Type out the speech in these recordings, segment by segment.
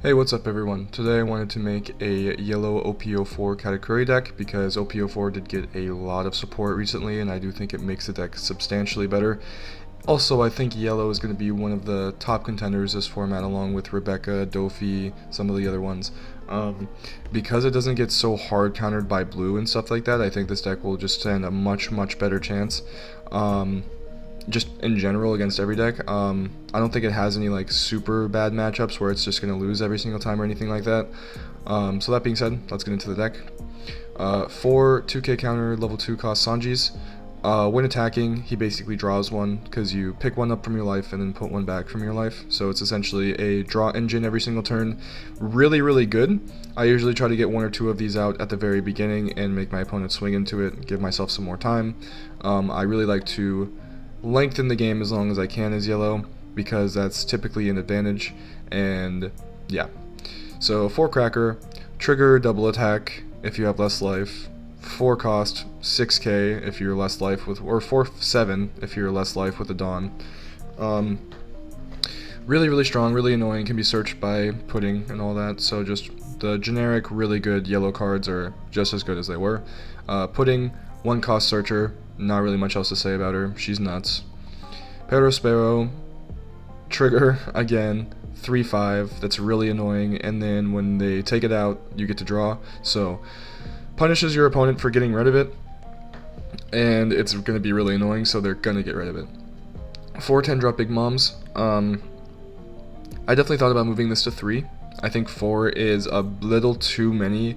Hey, what's up everyone? Today I wanted to make a yellow OP04 Katakuri deck because OP04 did get a lot of support recently and I do think it makes the deck substantially better. Also, I think yellow is going to be one of the top contenders this format along with Rebecca, Dofi, some of the other ones. Because it doesn't get so hard countered by blue and stuff like that, I think this deck will just stand a much better chance. Just in general against every deck. I don't think it has any like super bad matchups where it's just going to lose every single time or anything like that. So that being said, let's get into the deck. 4 2k counter level 2 cost Sanjis. When attacking, he basically draws one because you pick one up from your life and then put one back from your life. So it's essentially a draw engine every single turn. Really good. I usually try to get one or two of these out at the very beginning and make my opponent swing into it, give myself some more time. I really like to lengthen the game as long as I can as yellow because that's typically an advantage. And yeah, so 4 cracker, trigger double attack if you have less life, 4 cost 6k if you're less life with, or 4/7 if you're less life with the Dawn. Really strong, really annoying, can be searched by pudding and all that, so just the generic really good yellow cards are just as good as they were. Pudding, 1 cost searcher, not really much else to say about her, she's nuts. Pero Sparrow, trigger, again, 3/5, that's really annoying, and then when they take it out, you get to draw, so punishes your opponent for getting rid of it, and it's going to be really annoying, so they're going to get rid of it. 4 10-drop Big Moms, I definitely thought about moving this to 3. I think 4 is a little too many.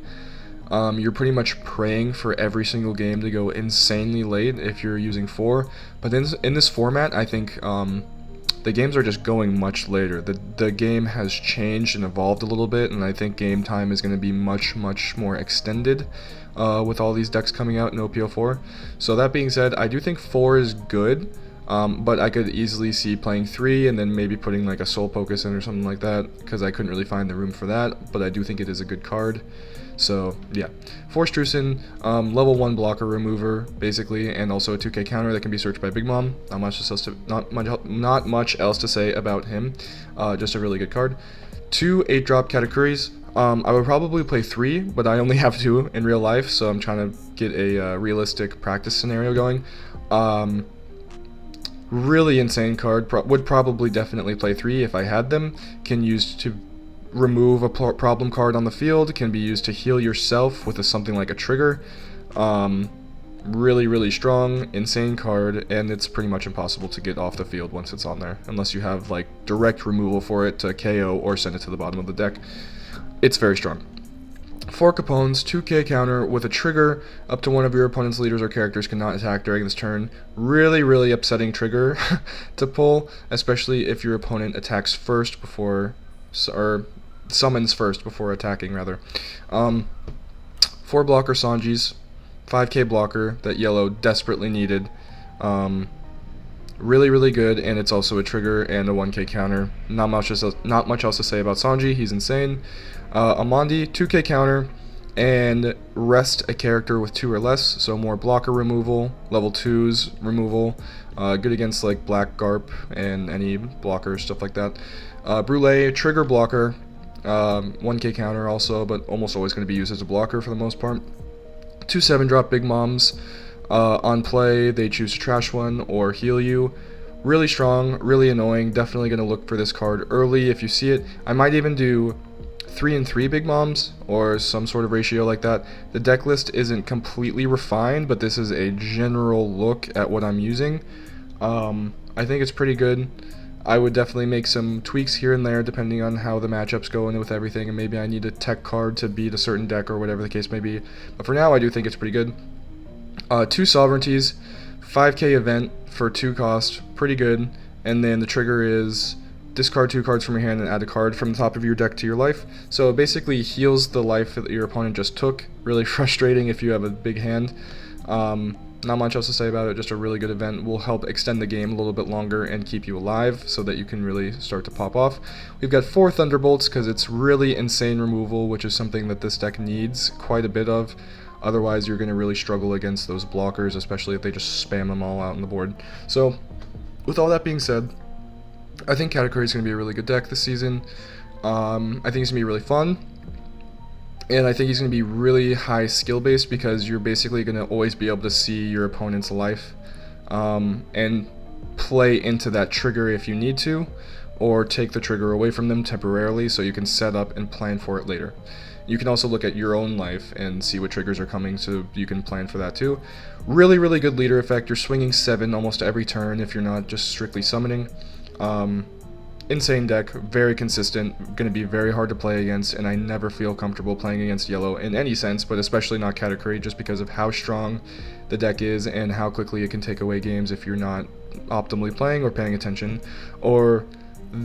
You're pretty much praying for every single game to go insanely late if you're using 4, but in this format, I think the games are just going much later. The game has changed and evolved a little bit, and I think game time is going to be much more extended with all these decks coming out in OP04. So that being said, I do think 4 is good, but I could easily see playing 3 and then maybe putting like a Soul Focus in or something like that, because I couldn't really find the room for that, but I do think it is a good card. So yeah, 4 Strucin, level 1 blocker remover basically, and also a 2k counter that can be searched by Big Mom. Not much else to say about him. Just a really good card. 2 8-drop Katakuris. I would probably play 3, but I only have 2 in real life, so I'm trying to get a realistic practice scenario going. Really insane card. Would probably definitely play 3 if I had them. Can use to remove a problem card on the field, can be used to heal yourself with something like a trigger. Really strong, insane card, and it's pretty much impossible to get off the field once it's on there, unless you have like direct removal for it to KO or send it to the bottom of the deck. It's very strong. 4 Capones, 2k counter with a trigger. Up to one of your opponent's leaders or characters cannot attack during this turn. Really upsetting trigger to pull, especially if your opponent attacks first before, or summons first before attacking rather. 4 blocker Sanjis, 5k blocker that yellow desperately needed. Really good, and it's also a trigger and a 1k counter. Not much else to say about Sanji, he's insane. Amandi, 2k counter, and rest a character with 2 or less, so more blocker removal, level 2s removal, good against like Black Garp and any blockers, stuff like that. Brule, trigger blocker, 1k counter also, but almost always going to be used as a blocker for the most part. 2 7-drop Big Moms, on play they choose to trash one or heal you. Really strong, really annoying, definitely going to look for this card early if you see it. I might even do 3 and 3 Big Moms or some sort of ratio like that. The deck list isn't completely refined, but this is a general look at what I'm using. I think it's pretty good. I would definitely make some tweaks here and there depending on how the matchups go in with everything, and maybe I need a tech card to beat a certain deck or whatever the case may be. But for now, I do think it's pretty good. 2 Sovereignties, 5k event for 2 cost, pretty good. And then the trigger is discard 2 cards from your hand and add a card from the top of your deck to your life. So it basically heals the life that your opponent just took. Really frustrating if you have a big hand. Not much else to say about it, just a really good event. Will help extend the game a little bit longer and keep you alive so that you can really start to pop off. We've got 4 Thunderbolts because it's really insane removal, which is something that this deck needs quite a bit of. Otherwise, you're going to really struggle against those blockers, especially if they just spam them all out on the board. So, with all that being said, I think Katakuri is going to be a really good deck this season. I think it's going to be really fun. And I think he's going to be really high skill based because you're basically going to always be able to see your opponent's life and play into that trigger if you need to, or take the trigger away from them temporarily so you can set up and plan for it later. You can also look at your own life and see what triggers are coming so you can plan for that too. Really, really good leader effect. You're swinging 7 almost every turn if you're not just strictly summoning. Insane deck, very consistent, going to be very hard to play against, and I never feel comfortable playing against yellow in any sense, but especially not Katakuri, just because of how strong the deck is and how quickly it can take away games if you're not optimally playing or paying attention, or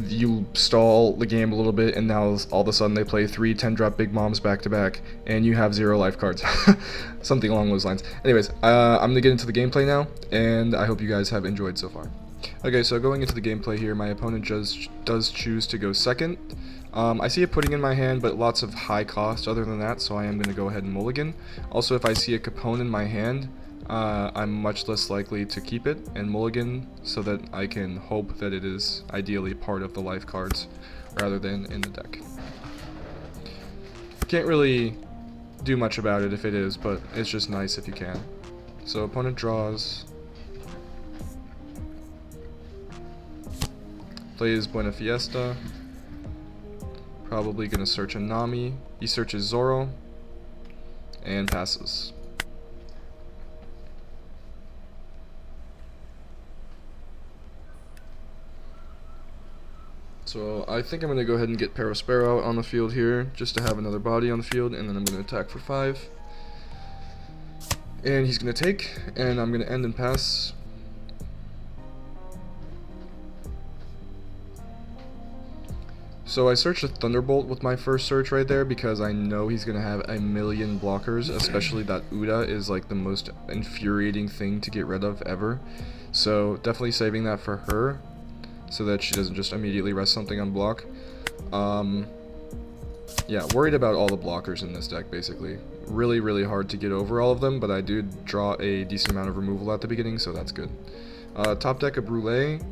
you stall the game a little bit and now all of a sudden they play 3 10-drop big moms back to back and you have 0 life cards. Something along those lines. Anyways, I'm going to get into the gameplay now, and I hope you guys have enjoyed so far. Okay, so going into the gameplay here, my opponent does choose to go second. I see a pudding in my hand, but lots of high cost other than that, so I am going to go ahead and mulligan. Also, if I see a capone in my hand, I'm much less likely to keep it and mulligan, so that I can hope that it is ideally part of the life cards rather than in the deck. Can't really do much about it if it is, but it's just nice if you can. So opponent draws. Plays Buena Fiesta. Probably gonna search a Nami. He searches Zoro and passes. So I think I'm gonna go ahead and get Perospero out on the field here just to have another body on the field, and then I'm gonna attack for 5. And he's gonna take, and I'm gonna end and pass. So I searched a Thunderbolt with my first search right there because I know he's going to have a million blockers, especially that Uda is like the most infuriating thing to get rid of ever. So definitely saving that for her so that she doesn't just immediately rest something on block. Yeah, worried about all the blockers in this deck basically. Really, really hard to get over all of them, but I do draw a decent amount of removal at the beginning, so that's good. Top deck a Brûlé,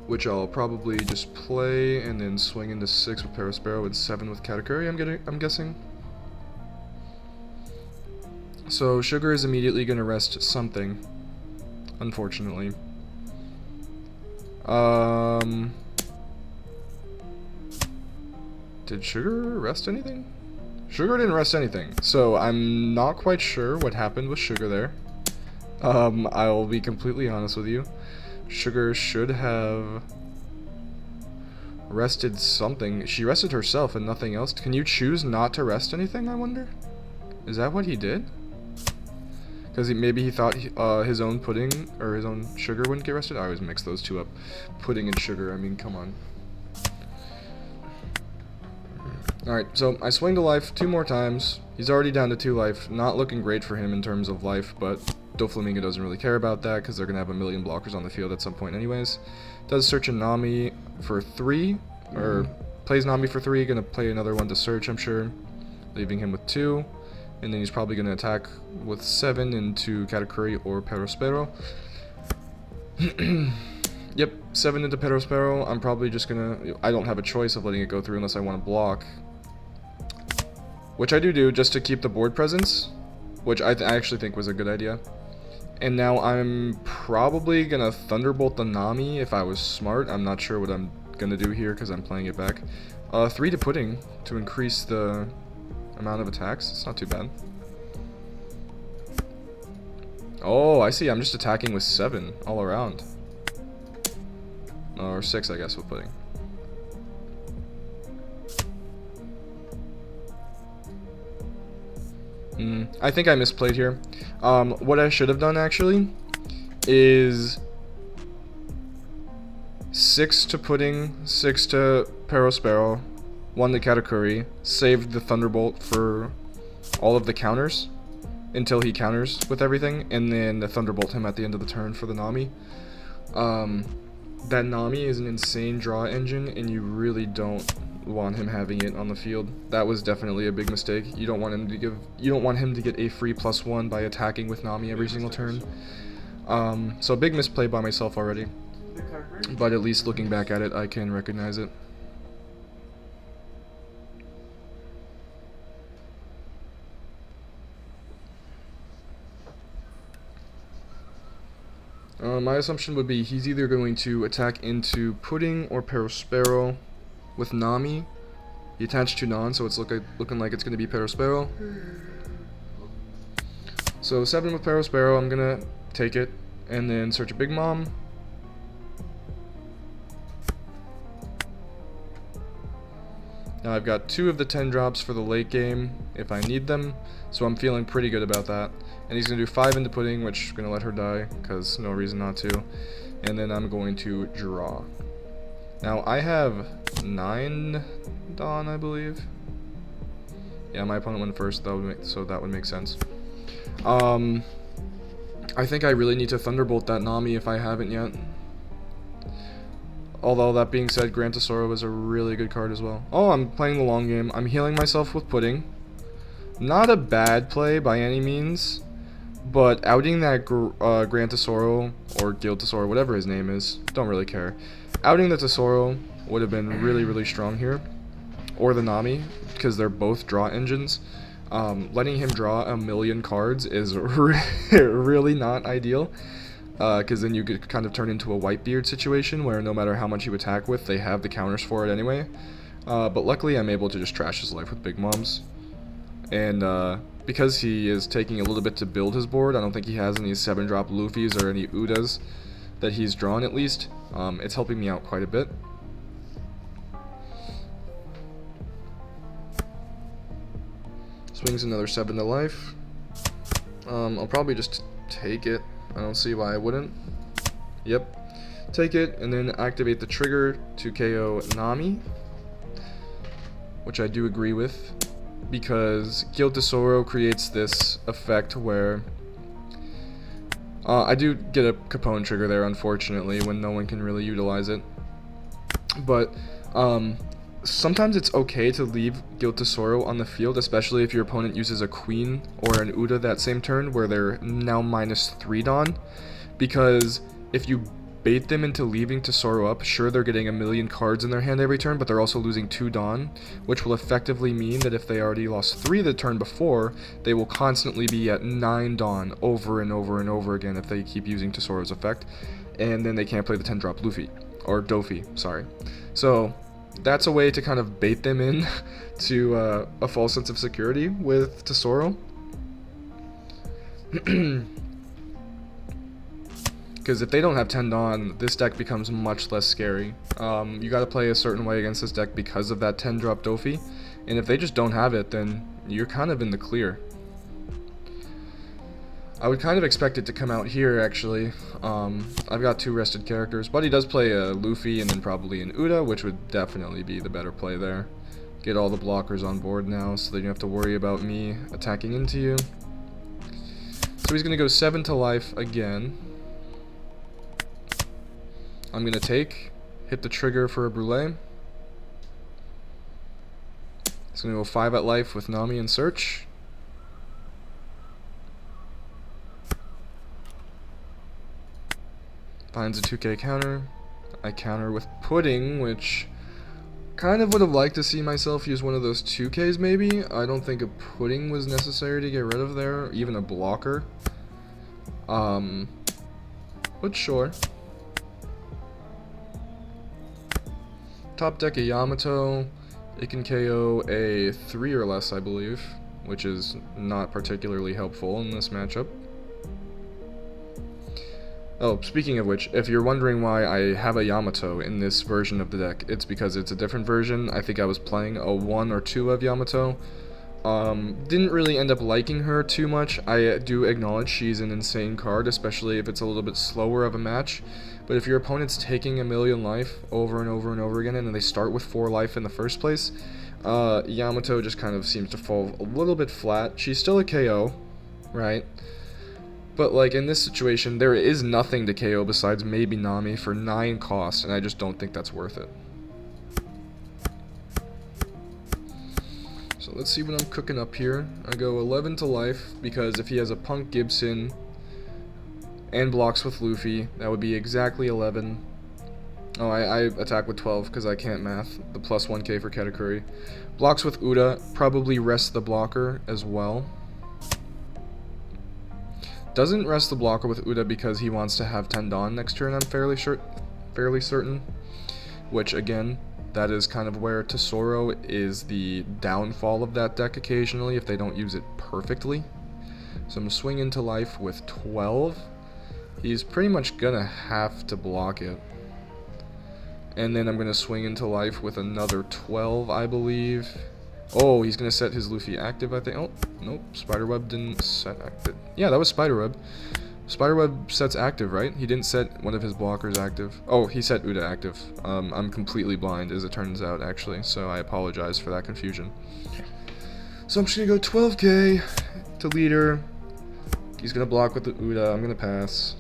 which I'll probably just play and then swing into 6 with Perospero and 7 with Katakuri, I'm guessing. So Sugar is immediately going to rest something, unfortunately. Did Sugar rest anything? Sugar didn't rest anything, so I'm not quite sure what happened with Sugar there. I'll be completely honest with you. Sugar should have rested something. She rested herself and nothing else. Can you choose not to rest anything, I wonder? Is that what he did? Because maybe he thought his own pudding or his own sugar wouldn't get rested? I always mix those two up. Pudding and sugar, I mean, come on. Alright, so I swing to life 2 more times. He's already down to 2 life. Not looking great for him in terms of life, but Doflamingo doesn't really care about that because they're going to have a million blockers on the field at some point anyways. Does search a Nami for 3, or plays Nami for 3, going to play another one to search, I'm sure, leaving him with 2, and then he's probably going to attack with 7 into Katakuri or Perospero. Yep, 7 into Perospero. I'm probably just going to, I don't have a choice of letting it go through unless I want to block, which I do just to keep the board presence, which I actually think was a good idea. And now I'm probably going to Thunderbolt the Nami if I was smart. I'm not sure what I'm going to do here because I'm playing it back. 3 to Pudding to increase the amount of attacks. It's not too bad. Oh, I see. I'm just attacking with 7 all around. Or 6, I guess, with Pudding. I think I misplayed here. What I should have done actually is 6 to Pudding, 6 to Perospero, 1 to Katakuri, saved the Thunderbolt for all of the counters until he counters with everything, and then the Thunderbolt him at the end of the turn for the Nami. That Nami is an insane draw engine, and you really don't want him having it on the field. That was definitely a big mistake. You don't want him to get a free +1 by attacking with Nami every single turn. So a big misplay by myself already. But at least looking back at it, I can recognize it. My assumption would be he's either going to attack into Pudding or Perospero with Nami. He attached 2 non, so it's looking like it's going to be Perospero. So 7 with Perospero, I'm going to take it, and then search a Big Mom. Now I've got 2 of the 10 drops for the late game if I need them, so I'm feeling pretty good about that. And he's going to do 5 into Pudding, which I'm going to let her die, because no reason not to. And then I'm going to draw. Now I have 9 Dawn, I believe. Yeah, my opponent went first, so that would make sense. I think I really need to Thunderbolt that Nami if I haven't yet. Although, that being said, Gran Tesoro is a really good card as well. Oh, I'm playing the long game. I'm healing myself with Pudding. Not a bad play by any means, but outing that Gran Tesoro, or Guild Tesoro, whatever his name is, don't really care. Outing the Tesoro would have been really, really strong here. Or the Nami, because they're both draw engines. Letting him draw 1,000,000 cards is really not ideal. Because then you could kind of turn into a Whitebeard situation where no matter how much you attack with, they have the counters for it anyway. But luckily I'm able to just trash his life with Big Moms. And because he is taking a little bit to build his board, I don't think he has any 7-drop Luffys or any Udas that he's drawn at least. It's helping me out quite a bit. Swings another 7 to life. I'll probably just take it. I don't see why I wouldn't. Yep. Take it, and then activate the trigger to KO Nami. Which I do agree with. Because Guild Tesoro creates this effect where... I do get a Capone trigger there, unfortunately, when no one can really utilize it. But, sometimes it's okay to leave Guild Tesoro on the field, especially if your opponent uses a Queen or an Uda that same turn, where they're now -3 Dawn. Because if you bait them into leaving Tesoro up, sure, they're getting 1,000,000 cards in their hand every turn, but they're also losing 2 Dawn, which will effectively mean that if they already lost 3 the turn before, they will constantly be at 9 Dawn over and over and over again if they keep using Tesoro's effect, and then they can't play the 10-drop Luffy, or Dofi, sorry. So that's a way to kind of bait them in to a false sense of security with Tesoro. Because if they don't have 10 Dawn, this deck becomes much less scary. You gotta play a certain way against this deck because of that 10-drop Dofi, and if they just don't have it, then you're kind of in the clear. I would kind of expect it to come out here, actually. I've got 2 rested characters, but he does play a Luffy and then probably an Uda, which would definitely be the better play there. Get all the blockers on board now, so that you don't have to worry about me attacking into you. So he's going to go 7 to life again. I'm going to hit the trigger for a Brûlée. He's going to go 5 at life with Nami and Search. Finds a 2k counter. I counter with Pudding, which kind of would have liked to see myself use one of those 2ks maybe. I don't think a Pudding was necessary to get rid of there, even a blocker. But sure. Top deck a Yamato. It can KO a 3 or less, I believe, which is not particularly helpful in this matchup. Oh, speaking of which, if you're wondering why I have a Yamato in this version of the deck, it's because it's a different version. I think I was playing a 1 or 2 of Yamato. Didn't really end up liking her too much. I do acknowledge she's an insane card, especially if it's a little bit slower of a match. But if your opponent's taking 1,000,000 life over and over and over again, and they start with 4 life in the first place, Yamato just kind of seems to fall a little bit flat. She's still a KO, right? But, like, in this situation, there is nothing to KO besides maybe Nami for 9 costs, and I just don't think that's worth it. So let's see what I'm cooking up here. I go 11 to life, because if he has a Punk Gibson and blocks with Luffy, that would be exactly 11. Oh, I attack with 12, because I can't math. The plus 1k for Katakuri. Blocks with Uda, probably rests the blocker as well. Doesn't rest the blocker with Uda because he wants to have 10 Dawn next turn, I'm fairly certain. Which, again, that is kind of where Tesoro is the downfall of that deck occasionally if they don't use it perfectly. So I'm going to swing into life with 12. He's pretty much going to have to block it. And then I'm going to swing into life with another 12, I believe. Oh, he's going to set his Luffy active, I think. Oh, nope. Spiderweb didn't set active. Yeah, that was Spiderweb. Spiderweb sets active, right? He didn't set one of his blockers active. Oh, he set Uda active. I'm completely blind, as it turns out, actually. So I apologize for that confusion. So I'm just going to go 12k to leader. He's going to block with the Uda. I'm going to pass,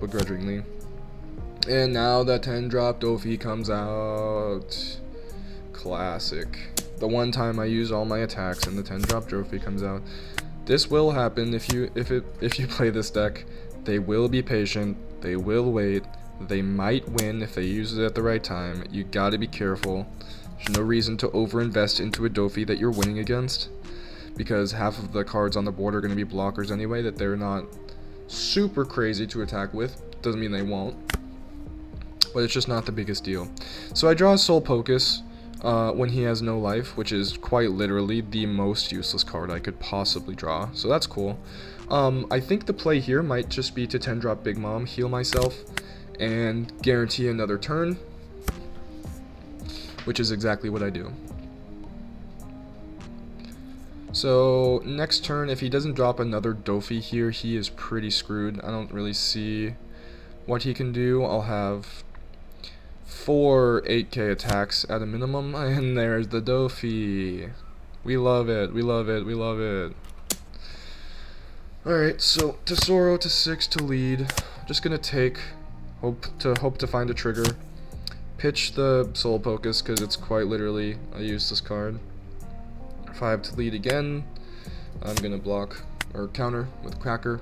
begrudgingly. And now that 10 drop Dofi comes out. Classic. The one time I use all my attacks and the 10 drop Dofi comes out. This will happen if you play this deck. They will be patient. They will wait. They might win if they use it at the right time. You gotta be careful. There's no reason to overinvest into a Dofi that you're winning against, because half of the cards on the board are going to be blockers anyway that they're not super crazy to attack with. Doesn't mean they won't, but it's just not the biggest deal. So I draw a Soul Pocus when he has no life, which is quite literally the most useless card I could possibly draw, so that's cool. I think the play here might just be to 10 drop Big Mom, heal myself, and guarantee another turn, which is exactly what I do. So next turn, if he doesn't drop another Dofi here, he is pretty screwed. I don't really see what he can do. I'll have 4 8k attacks at a minimum, and there's the Dofi. We love it, we love it, we love it. Alright, so Tesoro to 6 to lead. Just gonna take, hope to find a trigger. Pitch the Soul Pocus, because it's quite literally a useless card. 5 to lead again. I'm gonna block, or counter with Cracker.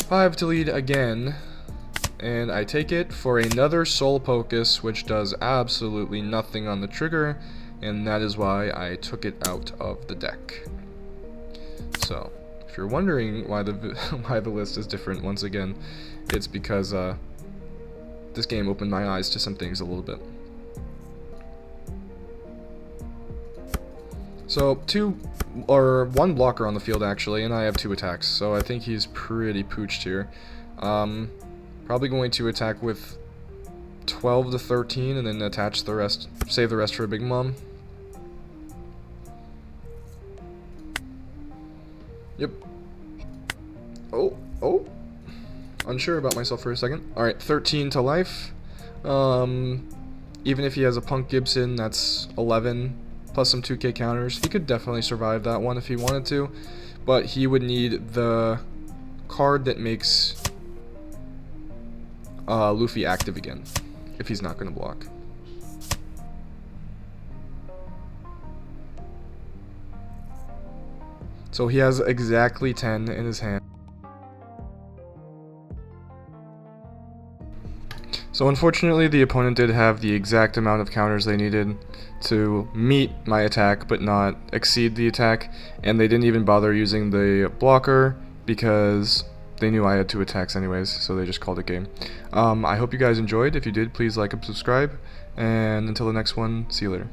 5 to lead again. And I take it for another Soul Pocus, which does absolutely nothing on the trigger, and that is why I took it out of the deck. So, if you're wondering why the list is different, once again, it's because this game opened my eyes to some things a little bit. So, one blocker on the field actually, and I have 2 attacks, so I think he's pretty pooched here. Probably going to attack with 12 to 13 and then attach the rest, save the rest for a Big Mom. Yep. Oh. Unsure about myself for a second. Alright, 13 to life. Even if he has a Punk Gibson, that's 11, plus some 2k counters. He could definitely survive that one if he wanted to, but he would need the card that makes Luffy active again, if he's not going to block. So he has exactly 10 in his hand. So unfortunately the opponent did have the exact amount of counters they needed to meet my attack but not exceed the attack, and they didn't even bother using the blocker because they knew I had 2 attacks anyways, so they just called it game. I hope you guys enjoyed. If you did, please like and subscribe, and until the next one, see you later.